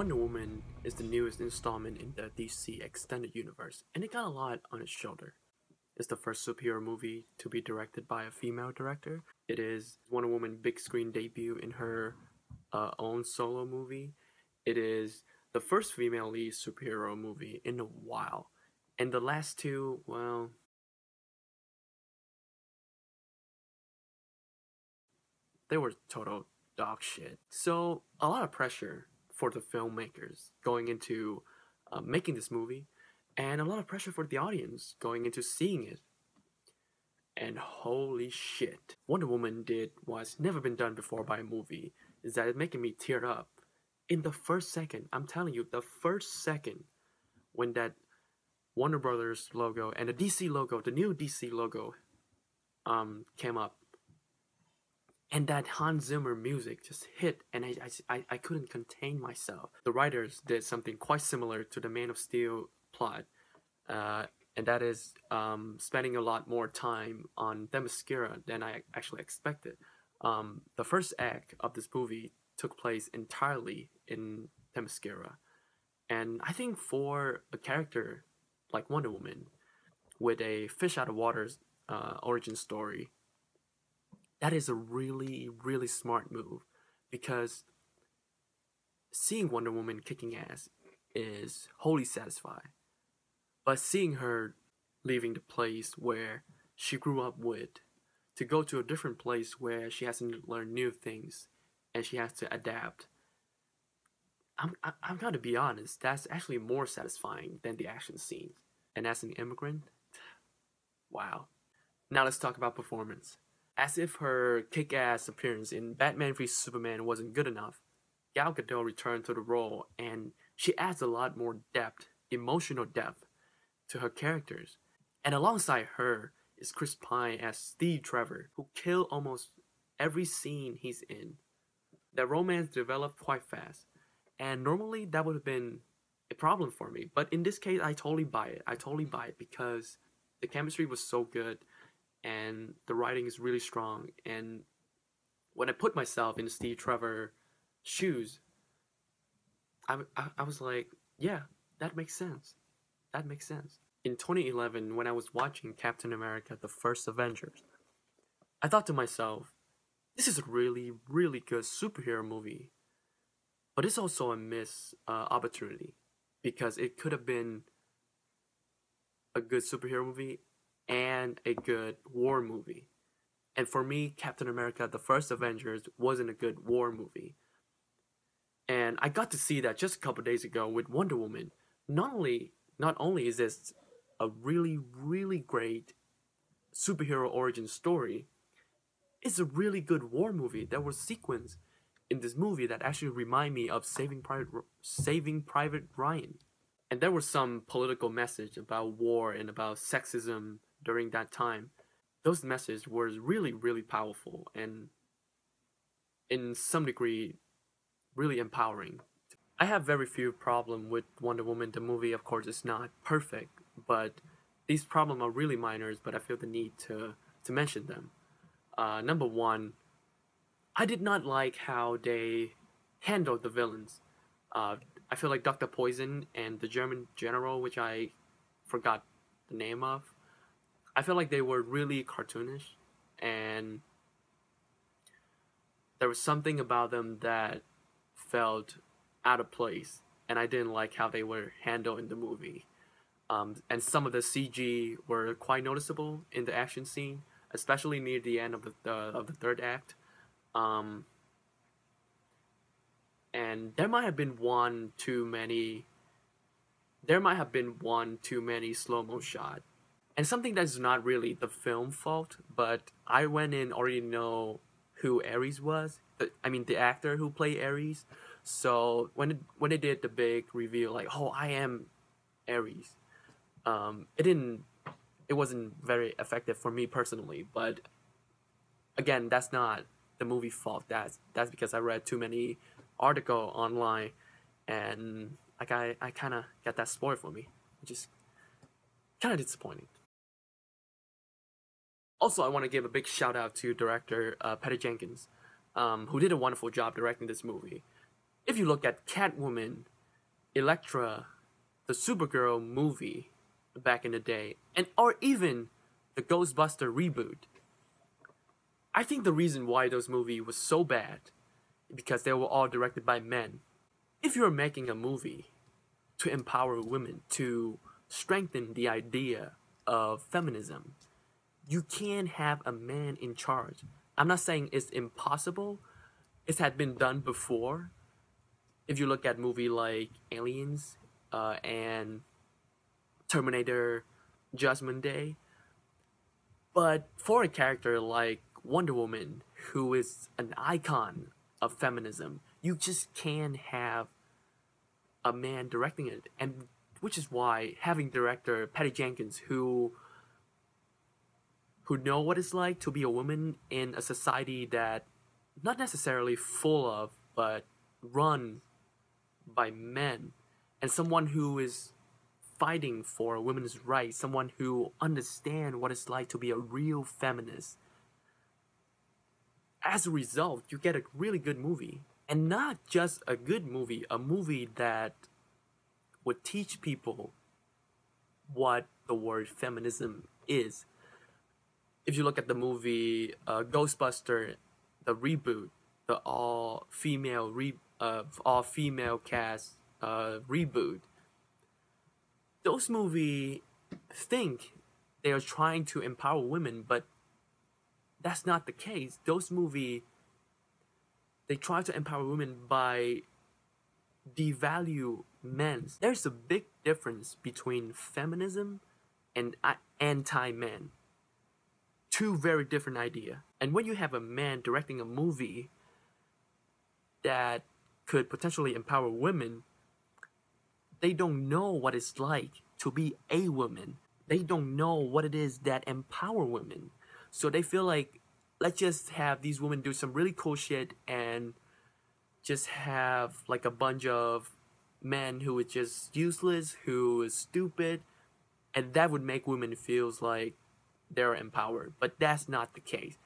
Wonder Woman is the newest installment in the DC Extended Universe, and it got a lot on its shoulder. It's the first superhero movie to be directed by a female director. It is Wonder Woman's big screen debut in her own solo movie. It is the first female lead superhero movie in a while. And the last two, well, they were total dog shit. So, a lot of pressure for the filmmakers going into making this movie, and a lot of pressure for the audience going into seeing it. And holy shit, Wonder Woman did what's never been done before by a movie, is that it's making me tear up. In the first second, I'm telling you, the first second when that Warner Brothers logo and the DC logo, the new DC logo, came up, and that Hans Zimmer music just hit, and I couldn't contain myself. The writers did something quite similar to the Man of Steel plot, and that is spending a lot more time on Themyscira than I actually expected. The first act of this movie took place entirely in Themyscira, and I think for a character like Wonder Woman, with a fish out of water origin story, that is a really, really smart move, because seeing Wonder Woman kicking ass is wholly satisfying. But seeing her leaving the place where she grew up with to go to a different place where she has to learn new things and she has to adapt, I'm gonna be honest, that's actually more satisfying than the action scenes. And as an immigrant, wow. Now let's talk about performance. As if her kick-ass appearance in Batman v Superman wasn't good enough, Gal Gadot returned to the role, and she adds a lot more depth, emotional depth, to her characters. And alongside her is Chris Pine as Steve Trevor, who killed almost every scene he's in. That romance developed quite fast, and normally that would have been a problem for me, but in this case I totally buy it. I totally buy it because the chemistry was so good and the writing is really strong. And when I put myself in Steve Trevor shoes, I was like, yeah, that makes sense. That makes sense. In 2011, when I was watching Captain America: The First Avengers, I thought to myself, this is a really, really good superhero movie, but it's also a missed opportunity, because it could have been a good superhero movie and a good war movie. And for me, Captain America: The First Avengers wasn't a good war movie. And I got to see that just a couple days ago with Wonder Woman. Not only is this a really, really great superhero origin story, it's a really good war movie. There were sequences in this movie that actually remind me of Saving Private Ryan. And there was some political message about war and about sexism during that time. Those messages were really, really powerful and in some degree really empowering. I have very few problems with Wonder Woman. The movie, of course, is not perfect, but these problems are really minors, but I feel the need to mention them. Number one, I did not like how they handled the villains. I feel like Dr. Poison and the German general, which I forgot the name of, I feel like they were really cartoonish, and there was something about them that felt out of place, and I didn't like how they were handled in the movie. And some of the CG were quite noticeable in the action scene, especially near the end of the third act. And there might have been one too many slow-mo shot. And something that's not really the film fault, but I went in already know who Ares was. The actor who played Ares. So when they did the big reveal, like, oh, I am Ares, it wasn't very effective for me personally. But again, that's not the movie fault. That's because I read too many article online, and like I kind of got that spoiled for me, which is kind of disappointing. Also, I want to give a big shout out to director Patty Jenkins, who did a wonderful job directing this movie. If you look at Catwoman Elektra, the Supergirl movie back in the day, and or even the Ghostbuster reboot. I think the reason why those movies was so bad because they were all directed by men. If you're making a movie to empower women, to strengthen the idea of feminism, you can't have a man in charge. I'm not saying it's impossible. It had been done before. If you look at movie like Aliens and Terminator, Judgment Day, but for a character like Wonder Woman, who is an icon of feminism, you just can't have a man directing it, and which is why having director Patty Jenkins, who know what it's like to be a woman in a society that not necessarily full of, but run by men, and someone who is fighting for women's rights, someone who understands what it's like to be a real feminist. As a result, you get a really good movie. And not just a good movie, a movie that would teach people what the word feminism is. If you look at the movie Ghostbuster, the reboot, the all-female cast reboot, those movies think they are trying to empower women, but that's not the case. Those movies, they try to empower women by devalue men. There's a big difference between feminism and anti-men. Two very different ideas. And when you have a man directing a movie that could potentially empower women, they don't know what it's like to be a woman. They don't know what it is that empower women. So they feel like, let's just have these women do some really cool shit and just have like a bunch of men who is just useless, who is stupid, and that would make women feel like they're empowered. But that's not the case.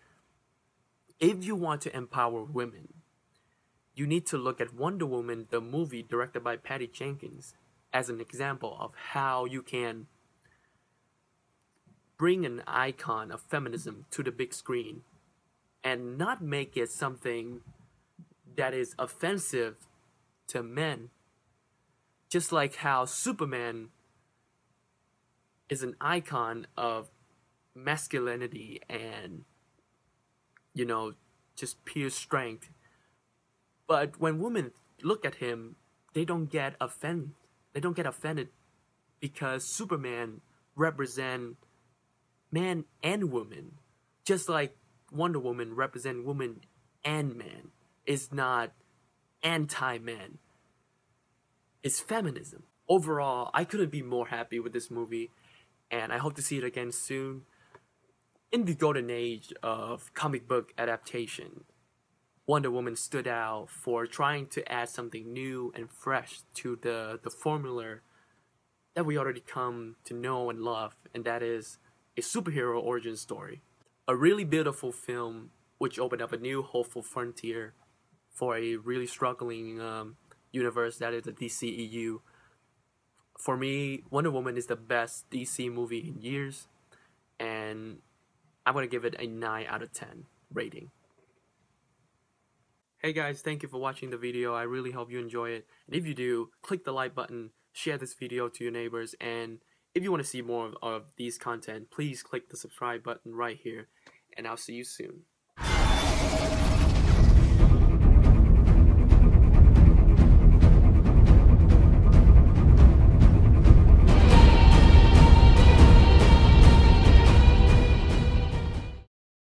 If you want to empower women, you need to look at Wonder Woman, the movie directed by Patty Jenkins, as an example of how you can bring an icon of feminism to the big screen and not make it something that is offensive to men. Just like how Superman is an icon of masculinity and, you know, just pure strength. But when women look at him, they don't get offended. They don't get offended because Superman represents man and woman, just like Wonder Woman represents woman and man. It's not anti-man. It's feminism. Overall, I couldn't be more happy with this movie, and I hope to see it again soon. In the golden age of comic book adaptation, Wonder Woman stood out for trying to add something new and fresh to the formula that we already come to know and love, and that is a superhero origin story. A really beautiful film which opened up a new hopeful frontier for a really struggling universe that is the DCEU. For me, Wonder Woman is the best DC movie in years, and I'm going to give it a 9 out of 10 rating. Hey guys, thank you for watching the video. I really hope you enjoy it. And if you do, click the like button, share this video to your neighbors, and if you want to see more of these content, please click the subscribe button right here, and I'll see you soon.